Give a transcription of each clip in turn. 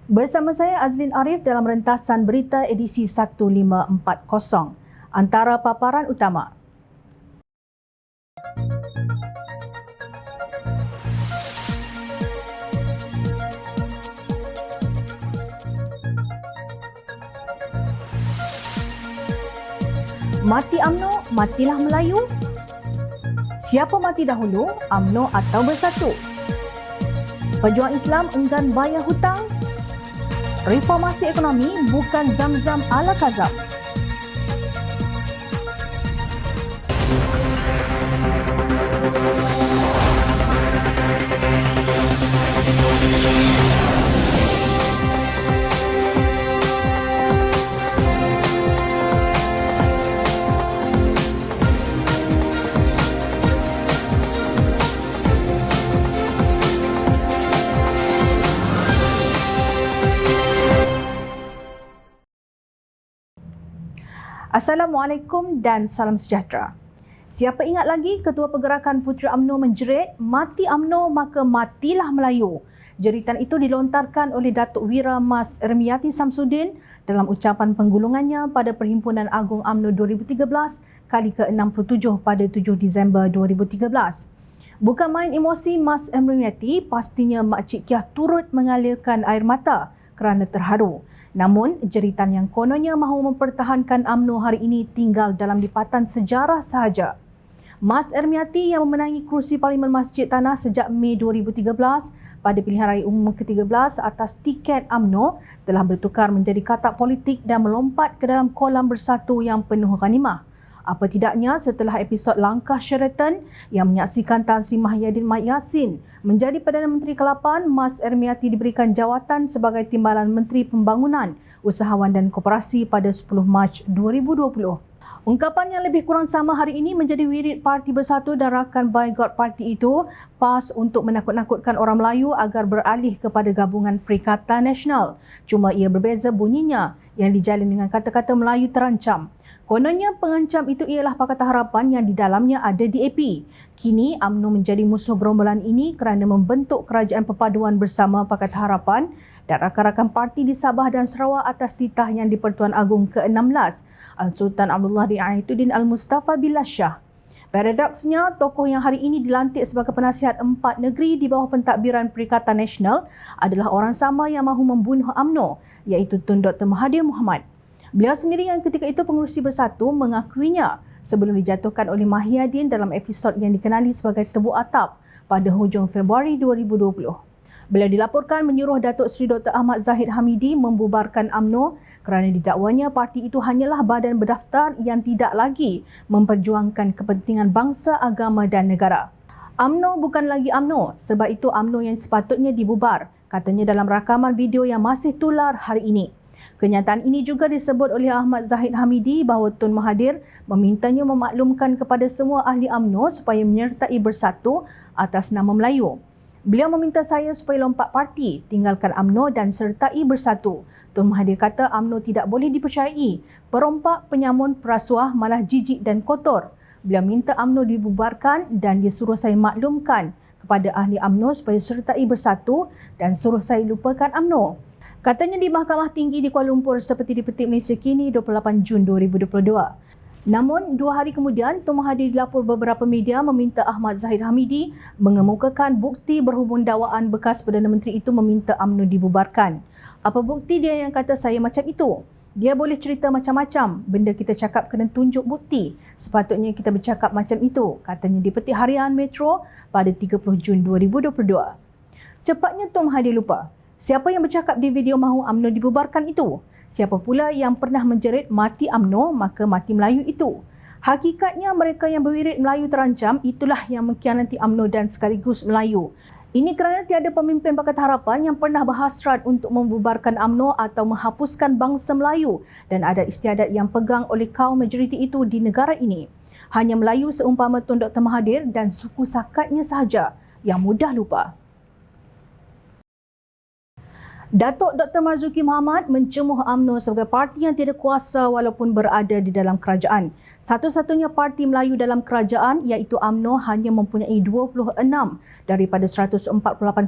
Bersama saya Azlin Arif dalam rentasan berita edisi 1540. Antara paparan utama. Mati UMNO, matilah Melayu. Siapa mati dahulu, UMNO atau Bersatu? Pejuang Islam enggan bayar hutang. Reformasi ekonomi bukan zam-zam ala Kazam. Assalamualaikum dan salam sejahtera. Siapa ingat lagi Ketua Pergerakan Putera UMNO menjerit, mati UMNO maka matilah Melayu. Jeritan itu dilontarkan oleh Datuk Wira Mas Ermiati Samsudin dalam ucapan penggulungannya pada Perhimpunan Agung UMNO 2013 kali ke-67 pada 7 Disember 2013. Bukan main emosi Mas Ermiati, pastinya Makcik Kiah turut mengalirkan air mata kerana terharu. Namun, jeritan yang kononnya mahu mempertahankan UMNO hari ini tinggal dalam lipatan sejarah sahaja. Mas Ermiati yang memenangi kerusi Parlimen Masjid Tanah sejak Mei 2013 pada pilihan raya umum ke-13 atas tiket UMNO telah bertukar menjadi katak politik dan melompat ke dalam kolam Bersatu yang penuh ghanimah. Apa tidaknya setelah episod langkah Sheraton yang menyaksikan Tan Sri Mahyadin Mat Yassin menjadi Perdana Menteri ke-8, Mas Ermiati diberikan jawatan sebagai Timbalan Menteri Pembangunan, Usahawan dan Koperasi pada 10 Mac 2020. Ungkapan yang lebih kurang sama hari ini menjadi wirid Parti Bersatu dan rakan By God Parti itu pas untuk menakut-nakutkan orang Melayu agar beralih kepada gabungan Perikatan Nasional. Cuma ia berbeza bunyinya yang dijalin dengan kata-kata Melayu terancam. Kononnya pengancam itu ialah Pakatan Harapan yang di dalamnya ada DAP. Kini UMNO menjadi musuh gerombolan ini kerana membentuk kerajaan perpaduan bersama Pakatan Harapan dan rakan-rakan parti di Sabah dan Sarawak atas titah yang di-Pertuan Agong ke-16, Al-Sultan Abdullah Riayatuddin Al-Mustafa Billah Shah. Paradoksnya, tokoh yang hari ini dilantik sebagai penasihat empat negeri di bawah pentadbiran Perikatan Nasional adalah orang sama yang mahu membunuh UMNO, iaitu Tun Dr. Mahathir Mohamad. Beliau sendiri yang ketika itu pengurusi Bersatu mengakuinya sebelum dijatuhkan oleh Mahyadin dalam episod yang dikenali sebagai Tebuk Atap pada hujung Februari 2020. Beliau dilaporkan menyuruh Datuk Seri Dr. Ahmad Zahid Hamidi membubarkan UMNO kerana didakwanya parti itu hanyalah badan berdaftar yang tidak lagi memperjuangkan kepentingan bangsa, agama dan negara. UMNO bukan lagi UMNO, sebab itu UMNO yang sepatutnya dibubar, katanya dalam rakaman video yang masih tular hari ini. Kenyataan ini juga disebut oleh Ahmad Zahid Hamidi bahawa Tun Mahathir memintanya memaklumkan kepada semua ahli UMNO supaya menyertai Bersatu atas nama Melayu. Beliau meminta saya supaya lompat parti, tinggalkan UMNO dan sertai Bersatu. Tun Mahathir kata UMNO tidak boleh dipercayai, perompak, penyamun, perasuah, malah jijik dan kotor. Beliau minta UMNO dibubarkan dan dia suruh saya maklumkan kepada ahli UMNO supaya sertai Bersatu dan suruh saya lupakan UMNO. Katanya di Mahkamah Tinggi di Kuala Lumpur seperti dipetik Malaysia Kini 28 Jun 2022. Namun, 2 hari kemudian, Tun Mahathir dilapor beberapa media meminta Ahmad Zahid Hamidi mengemukakan bukti berhubung dakwaan bekas Perdana Menteri itu meminta UMNO dibubarkan. Apa bukti dia yang kata saya macam itu? Dia boleh cerita macam-macam, benda kita cakap kena tunjuk bukti. Sepatutnya kita bercakap macam itu, katanya di Petik Harian Metro pada 30 Jun 2022. Cepatnya Tun Mahathir lupa. Siapa yang bercakap di video mahu UMNO dibubarkan itu? Siapa pula yang pernah menjerit mati UMNO maka mati Melayu itu? Hakikatnya mereka yang berwirid Melayu terancam itulah yang mengkhianati UMNO dan sekaligus Melayu. Ini kerana tiada pemimpin Pakatan Harapan yang pernah berhasrat untuk membubarkan UMNO atau menghapuskan bangsa Melayu dan adat istiadat yang pegang oleh kaum majoriti itu di negara ini. Hanya Melayu seumpama Tun Dr. Mahathir dan suku sakatnya sahaja yang mudah lupa. Datuk Dr. Marzuki Mohamad mencemuh UMNO sebagai parti yang tidak kuasa walaupun berada di dalam kerajaan. Satu-satunya parti Melayu dalam kerajaan iaitu UMNO hanya mempunyai 26 daripada 148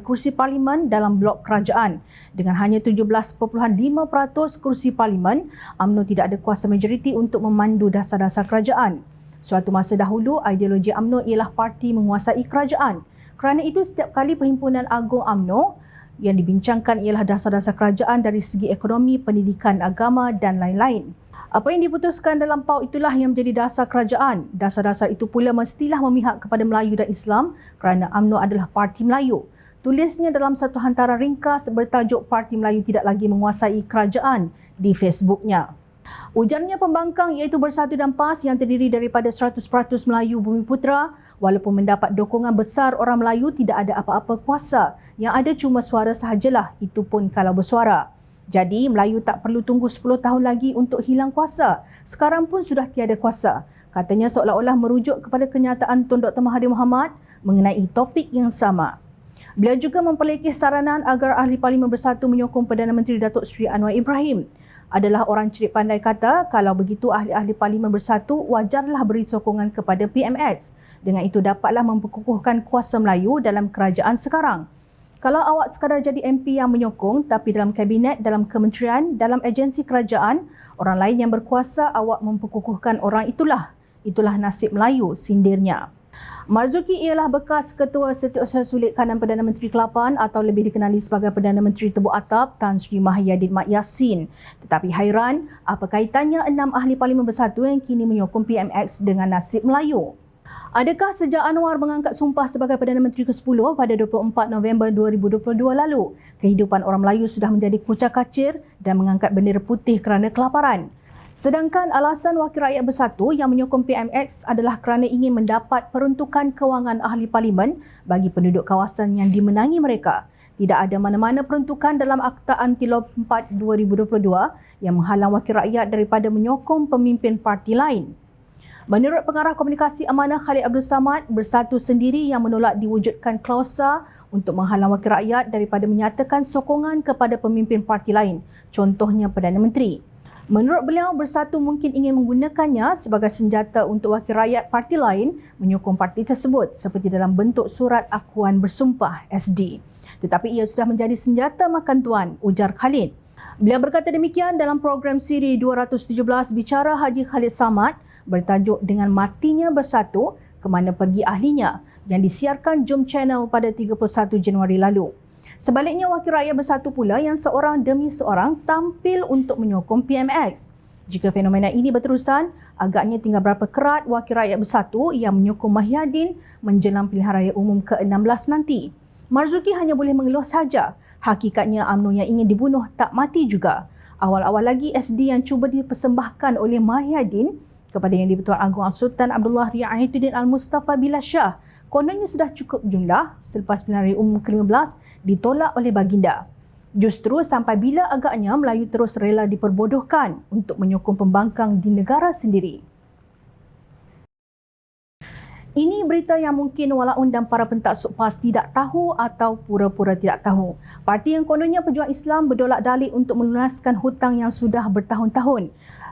kursi parlimen dalam blok kerajaan. Dengan hanya 17.5% kursi parlimen, UMNO tidak ada kuasa majoriti untuk memandu dasar-dasar kerajaan. Suatu masa dahulu, ideologi UMNO ialah parti menguasai kerajaan. Kerana itu, setiap kali Perhimpunan Agung UMNO yang dibincangkan ialah dasar-dasar kerajaan dari segi ekonomi, pendidikan, agama dan lain-lain. Apa yang diputuskan dalam PAU itulah yang menjadi dasar kerajaan. Dasar-dasar itu pula mestilah memihak kepada Melayu dan Islam kerana UMNO adalah parti Melayu. Tulisnya dalam satu hantaran ringkas bertajuk Parti Melayu Tidak Lagi Menguasai Kerajaan di Facebooknya. Ujarnya pembangkang iaitu Bersatu dan PAS yang terdiri daripada 100% Melayu Bumiputera, walaupun mendapat dokongan besar orang Melayu, tidak ada apa-apa kuasa. Yang ada cuma suara sahajalah, itu pun kalau bersuara. Jadi Melayu tak perlu tunggu 10 tahun lagi untuk hilang kuasa. Sekarang pun sudah tiada kuasa. Katanya seolah-olah merujuk kepada kenyataan Tun Dr. Mahathir Mohamad mengenai topik yang sama. Beliau juga memperlekeh saranan agar Ahli Parlimen Bersatu menyokong Perdana Menteri Datuk Seri Anwar Ibrahim. Adalah orang cerit pandai kata, kalau begitu ahli-ahli Parlimen Bersatu wajarlah beri sokongan kepada PMX. Dengan itu dapatlah memperkukuhkan kuasa Melayu dalam kerajaan sekarang. Kalau awak sekadar jadi MP yang menyokong tapi dalam kabinet, dalam kementerian, dalam agensi kerajaan, orang lain yang berkuasa awak memperkukuhkan orang itulah. Itulah nasib Melayu, sindirnya. Marzuki ialah bekas Ketua Setiausaha Sulit Kanan Perdana Menteri Kelapan atau lebih dikenali sebagai Perdana Menteri Tebuk Atap Tan Sri Mahyadin Mat Yassin. Tetapi hairan, apa kaitannya 6 ahli Parlimen Bersatu yang kini menyokong PMX dengan nasib Melayu? Adakah sejak Anwar mengangkat sumpah sebagai Perdana Menteri ke-10 pada 24 November 2022 lalu, kehidupan orang Melayu sudah menjadi kucak-kacir dan mengangkat bendera putih kerana kelaparan? Sedangkan alasan Wakil Rakyat Bersatu yang menyokong PMX adalah kerana ingin mendapat peruntukan kewangan ahli parlimen bagi penduduk kawasan yang dimenangi mereka. Tidak ada mana-mana peruntukan dalam Akta Anti Lompat 2022 yang menghalang wakil rakyat daripada menyokong pemimpin parti lain. Menurut Pengarah Komunikasi Amanah Khalid Abdul Samad, Bersatu sendiri yang menolak diwujudkan klausa untuk menghalang wakil rakyat daripada menyatakan sokongan kepada pemimpin parti lain, contohnya Perdana Menteri. Menurut beliau, Bersatu mungkin ingin menggunakannya sebagai senjata untuk wakil rakyat parti lain menyokong parti tersebut seperti dalam bentuk surat akuan bersumpah SD. Tetapi ia sudah menjadi senjata makan tuan, ujar Khalid. Beliau berkata demikian dalam program siri 217 Bicara Haji Khalid Samad bertajuk Dengan Matinya Bersatu, Kemana Pergi Ahlinya yang disiarkan Jom Channel pada 31 Januari lalu. Sebaliknya, Wakil Rakyat Bersatu pula yang seorang demi seorang tampil untuk menyokong PMX. Jika fenomena ini berterusan, agaknya tinggal berapa kerat Wakil Rakyat Bersatu yang menyokong Mahyadin menjelang pilihan raya umum ke-16 nanti. Marzuki hanya boleh mengeluh saja. Hakikatnya UMNO yang ingin dibunuh tak mati juga. Awal-awal lagi SD yang cuba dipersembahkan oleh Mahyadin kepada Yang di-Pertuan Agong Sultan Abdullah Riayatuddin Al-Mustafa Billah Shah kononnya sudah cukup jumlah selepas pilihan raya umum ke-15 ditolak oleh baginda. Justru sampai bila agaknya Melayu terus rela diperbodohkan untuk menyokong pembangkang di negara sendiri. Ini berita yang mungkin walaun dan para pentaksub PAS tidak tahu atau pura-pura tidak tahu. Parti yang kononnya Pejuang Islam berdolak-dalik untuk melunaskan hutang yang sudah bertahun-tahun.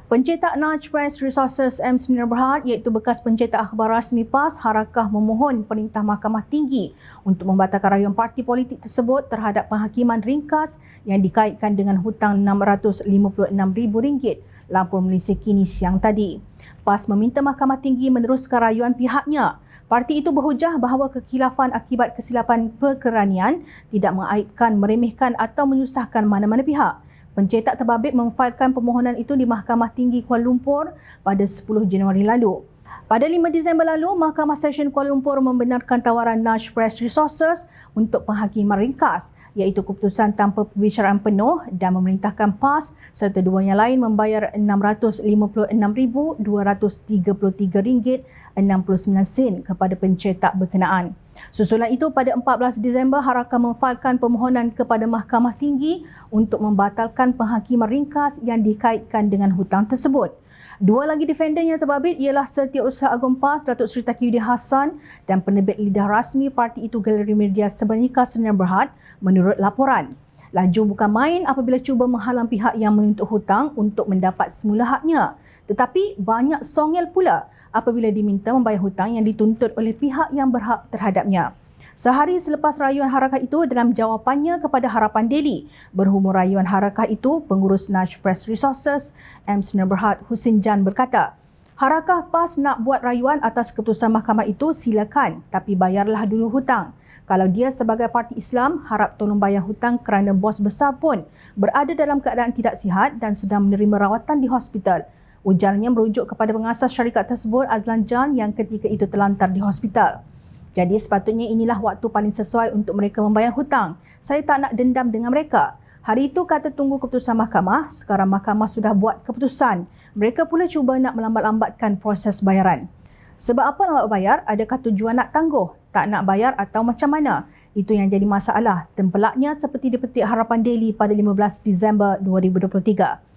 Pencetak Nudge Press Resources M9 Berhad iaitu bekas pencetak akhbar rasmi PAS Harakah memohon Perintah Mahkamah Tinggi untuk membatalkan rayuan parti politik tersebut terhadap penghakiman ringkas yang dikaitkan dengan hutang RM656,000 lampau Malaysia kini siang tadi. PAS meminta Mahkamah Tinggi meneruskan rayuan pihaknya. Parti itu berhujah bahawa kekhilafan akibat kesilapan perkeranian tidak mengaibkan, meremehkan atau menyusahkan mana-mana pihak. Pencetak terbabit memfailkan permohonan itu di Mahkamah Tinggi Kuala Lumpur pada 10 Januari lalu. Pada 5 Disember lalu, Mahkamah Session Kuala Lumpur membenarkan tawaran Nudge Press Resources untuk penghakiman ringkas iaitu keputusan tanpa perbicaraan penuh dan memerintahkan PAS serta dua yang lain membayar RM656,233.69 kepada pencetak berkenaan. Susulan itu, pada 14 Disember, Harakah memfailkan permohonan kepada Mahkamah Tinggi untuk membatalkan penghakiman ringkas yang dikaitkan dengan hutang tersebut. Dua lagi defendant yang terbabit ialah Setiausaha Agung PAS Datuk Seri Taqiyuddin Hassan dan penerbit lidah rasmi parti itu Galeri Media Sebernika Sdn Bhd menurut laporan. Laju bukan main apabila cuba menghalang pihak yang menuntut hutang untuk mendapat semula haknya. Tetapi banyak songel pula apabila diminta membayar hutang yang dituntut oleh pihak yang berhak terhadapnya. Sehari selepas rayuan harakah itu, dalam jawapannya kepada Harapan Daily, berhubung rayuan harakah itu, pengurus Naj Press Resources, M. Sdn Bhd Husin Jan berkata, harakah PAS nak buat rayuan atas keputusan mahkamah itu, silakan, tapi bayarlah dulu hutang. Kalau dia sebagai parti Islam, harap tolong bayar hutang kerana bos besar pun berada dalam keadaan tidak sihat dan sedang menerima rawatan di hospital. Ujarnya merujuk kepada pengasas syarikat tersebut, Azlan Jan, yang ketika itu terlantar di hospital. Jadi sepatutnya inilah waktu paling sesuai untuk mereka membayar hutang. Saya tak nak dendam dengan mereka. Hari itu kata tunggu keputusan mahkamah, sekarang mahkamah sudah buat keputusan. Mereka pula cuba nak melambat-lambatkan proses bayaran. Sebab apa lambat bayar? Adakah tujuan nak tangguh? Tak nak bayar atau macam mana? Itu yang jadi masalah. Tempelaknya seperti dipetik Harapan Daily pada 15 Disember 2023.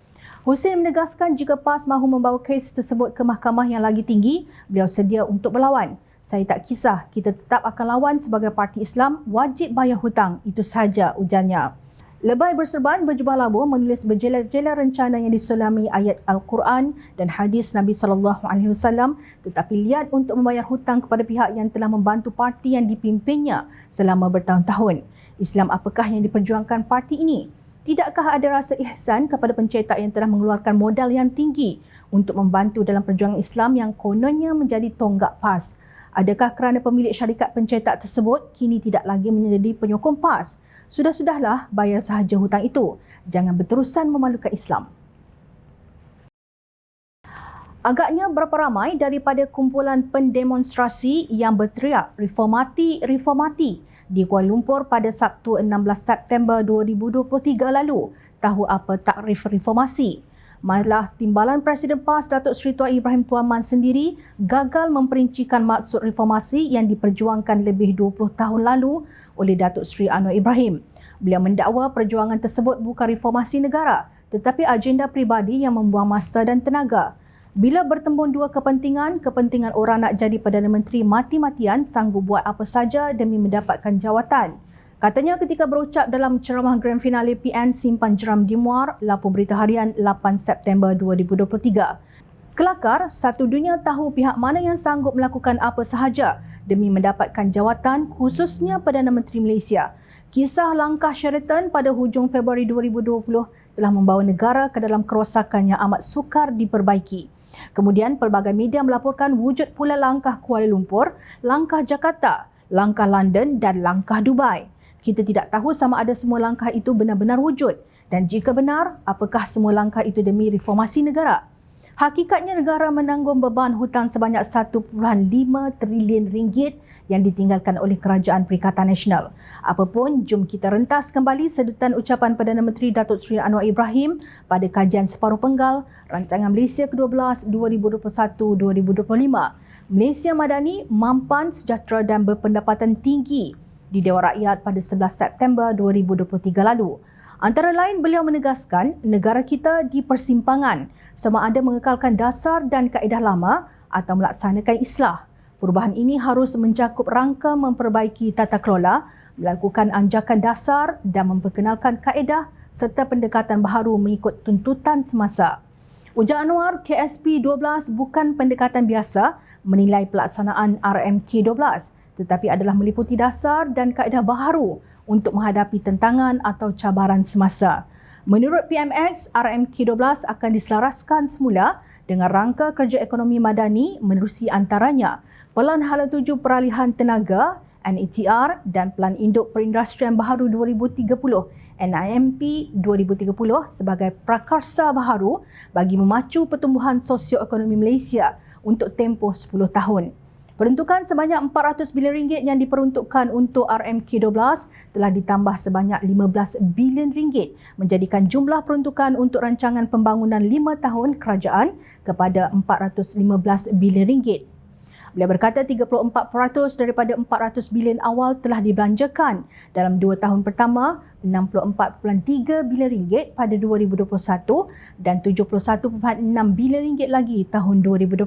Husin menegaskan jika PAS mahu membawa kes tersebut ke mahkamah yang lagi tinggi, beliau sedia untuk berlawan. Saya tak kisah, kita tetap akan lawan sebagai parti Islam, wajib bayar hutang. Itu sahaja, ujarnya. Lebay berserban berjubah labu menulis berjela-jela rencana yang disulami ayat Al-Quran dan hadis Nabi SAW, tetapi liat untuk membayar hutang kepada pihak yang telah membantu parti yang dipimpinnya selama bertahun-tahun. Islam apakah yang diperjuangkan parti ini? Tidakkah ada rasa ihsan kepada pencetak yang telah mengeluarkan modal yang tinggi untuk membantu dalam perjuangan Islam yang kononnya menjadi tonggak PAS? Adakah kerana pemilik syarikat pencetak tersebut kini tidak lagi menjadi penyokong PAS? Sudah-sudahlah, bayar sahaja hutang itu. Jangan berterusan memalukan Islam. Agaknya berapa ramai daripada kumpulan pendemonstrasi yang berteriak reformati, reformati di Kuala Lumpur pada Sabtu 16 September 2023 lalu tahu apa takrif reformasi. Malah Timbalan Presiden PAS Datuk Seri Tuan Ibrahim Tuan Man sendiri gagal memperincikan maksud reformasi yang diperjuangkan lebih 20 tahun lalu oleh Datuk Seri Anwar Ibrahim. Beliau mendakwa perjuangan tersebut bukan reformasi negara tetapi agenda peribadi yang membuang masa dan tenaga. Bila bertembung dua kepentingan orang nak jadi Perdana Menteri mati-matian sanggup buat apa saja demi mendapatkan jawatan. Katanya ketika berucap dalam ceramah Grand Finale PN Simpan Jeram di Muar, Lapor Berita Harian 8 September 2023. Kelakar, satu dunia tahu pihak mana yang sanggup melakukan apa sahaja demi mendapatkan jawatan, khususnya Perdana Menteri Malaysia. Kisah langkah Sheraton pada hujung Februari 2020 telah membawa negara ke dalam kerosakan yang amat sukar diperbaiki. Kemudian pelbagai media melaporkan wujud pula langkah Kuala Lumpur, langkah Jakarta, langkah London dan langkah Dubai. Kita tidak tahu sama ada semua langkah itu benar-benar wujud dan jika benar, apakah semua langkah itu demi reformasi negara? Hakikatnya negara menanggung beban hutang sebanyak 1.5 trilion ringgit yang ditinggalkan oleh Kerajaan Perikatan Nasional. Apapun, jom kita rentas kembali sedutan ucapan Perdana Menteri Datuk Seri Anwar Ibrahim pada kajian separuh penggal Rancangan Malaysia ke-12 2021-2025. Malaysia Madani, mampan, sejahtera dan berpendapatan tinggi di Dewan Rakyat pada 11 September 2023 lalu. Antara lain, beliau menegaskan negara kita di persimpangan sama ada mengekalkan dasar dan kaedah lama atau melaksanakan islah. Perubahan ini harus mencakup rangka memperbaiki tata kelola, melakukan anjakan dasar dan memperkenalkan kaedah serta pendekatan baharu mengikut tuntutan semasa. Ujar Anwar, KSP 12 bukan pendekatan biasa menilai pelaksanaan RMK 12 tetapi adalah meliputi dasar dan kaedah baharu untuk menghadapi tentangan atau cabaran semasa. Menurut PMX, RMK12 akan diselaraskan semula dengan rangka kerja ekonomi madani menerusi antaranya Pelan Hala Tuju Peralihan Tenaga NETR dan Pelan Induk Perindustrian Baharu 2030 NIMP 2030 sebagai prakarsa baharu bagi memacu pertumbuhan sosioekonomi Malaysia untuk tempoh 10 tahun. Peruntukan sebanyak RM400 bilion yang diperuntukkan untuk RMK12 telah ditambah sebanyak RM15 bilion menjadikan jumlah peruntukan untuk rancangan pembangunan 5 tahun kerajaan kepada RM415 bilion. Beliau berkata 34% daripada RM400 bilion awal telah dibelanjakan dalam 2 tahun pertama, RM64.3 bilion pada 2021 dan RM71.6 bilion lagi tahun 2022.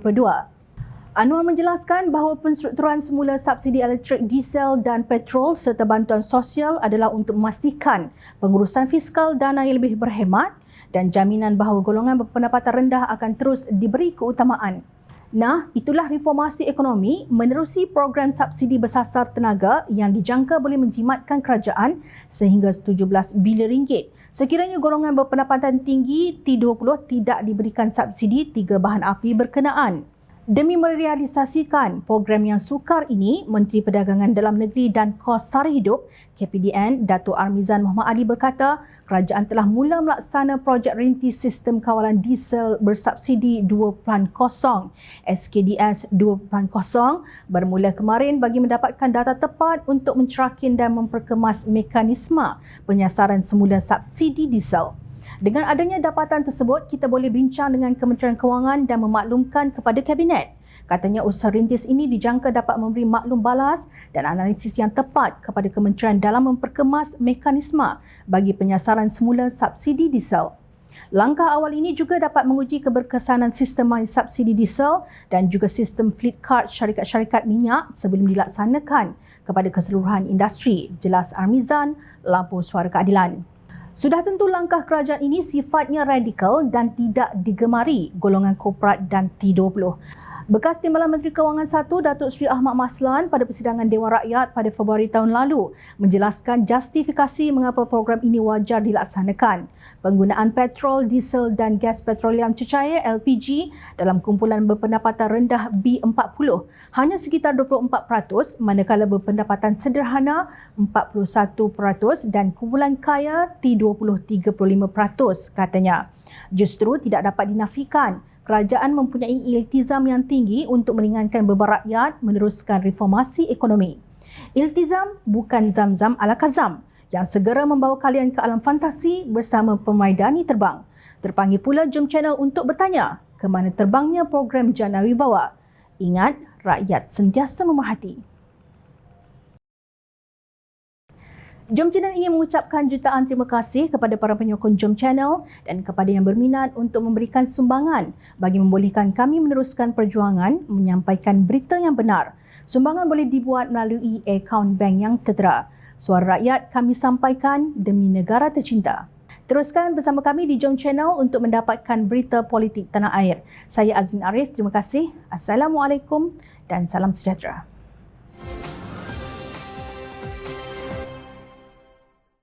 Anwar menjelaskan bahawa penstrukturan semula subsidi elektrik, diesel dan petrol serta bantuan sosial adalah untuk memastikan pengurusan fiskal dana yang lebih berhemat dan jaminan bahawa golongan berpendapatan rendah akan terus diberi keutamaan. Nah, itulah reformasi ekonomi menerusi program subsidi bersasar tenaga yang dijangka boleh menjimatkan kerajaan sehingga 17 bilion ringgit. Sekiranya golongan berpendapatan tinggi T20 tidak diberikan subsidi 3 bahan api berkenaan. Demi merealisasikan program yang sukar ini, Menteri Perdagangan Dalam Negeri dan Kos Sara Hidup KPDN Datuk Armizan Muhammad Ali berkata, kerajaan telah mula melaksana projek rintis sistem kawalan diesel bersubsidi 2.0 SKDS 2.0 bermula kemarin bagi mendapatkan data tepat untuk mencerakin dan memperkemas mekanisme penyasaran semula subsidi diesel. Dengan adanya dapatan tersebut, kita boleh bincang dengan Kementerian Kewangan dan memaklumkan kepada Kabinet. Katanya usaha rintis ini dijangka dapat memberi maklum balas dan analisis yang tepat kepada kementerian dalam memperkemas mekanisme bagi penyasaran semula subsidi diesel. Langkah awal ini juga dapat menguji keberkesanan sistem subsidi diesel dan juga sistem fleet card syarikat-syarikat minyak sebelum dilaksanakan kepada keseluruhan industri. Jelas Armizan, Lampu Suara Keadilan. Sudah tentu langkah kerajaan ini sifatnya radikal dan tidak digemari golongan korporat dan T20. Bekas Timbalan Menteri Kewangan 1 Datuk Seri Ahmad Maslan pada persidangan Dewan Rakyat pada Februari tahun lalu menjelaskan justifikasi mengapa program ini wajar dilaksanakan. Penggunaan petrol, diesel dan gas petroleum cecair LPG dalam kumpulan berpendapatan rendah B40 hanya sekitar 24%, manakala berpendapatan sederhana 41% dan kumpulan kaya T20 35%, katanya. Justru tidak dapat dinafikan kerajaan mempunyai iltizam yang tinggi untuk meringankan beban rakyat meneruskan reformasi ekonomi. Iltizam bukan zam-zam ala Kazam yang segera membawa kalian ke alam fantasi bersama pemaidani terbang. Terpanggil pula Jom Channel untuk bertanya ke mana terbangnya program Jana Wibawa. Ingat, rakyat sentiasa memerhati. Jom Channel ingin mengucapkan jutaan terima kasih kepada para penyokong Jom Channel dan kepada yang berminat untuk memberikan sumbangan bagi membolehkan kami meneruskan perjuangan menyampaikan berita yang benar. Sumbangan boleh dibuat melalui akaun bank yang tertera. Suara rakyat kami sampaikan demi negara tercinta. Teruskan bersama kami di Jom Channel untuk mendapatkan berita politik tanah air. Saya Azrin Arif, terima kasih. Assalamualaikum dan salam sejahtera.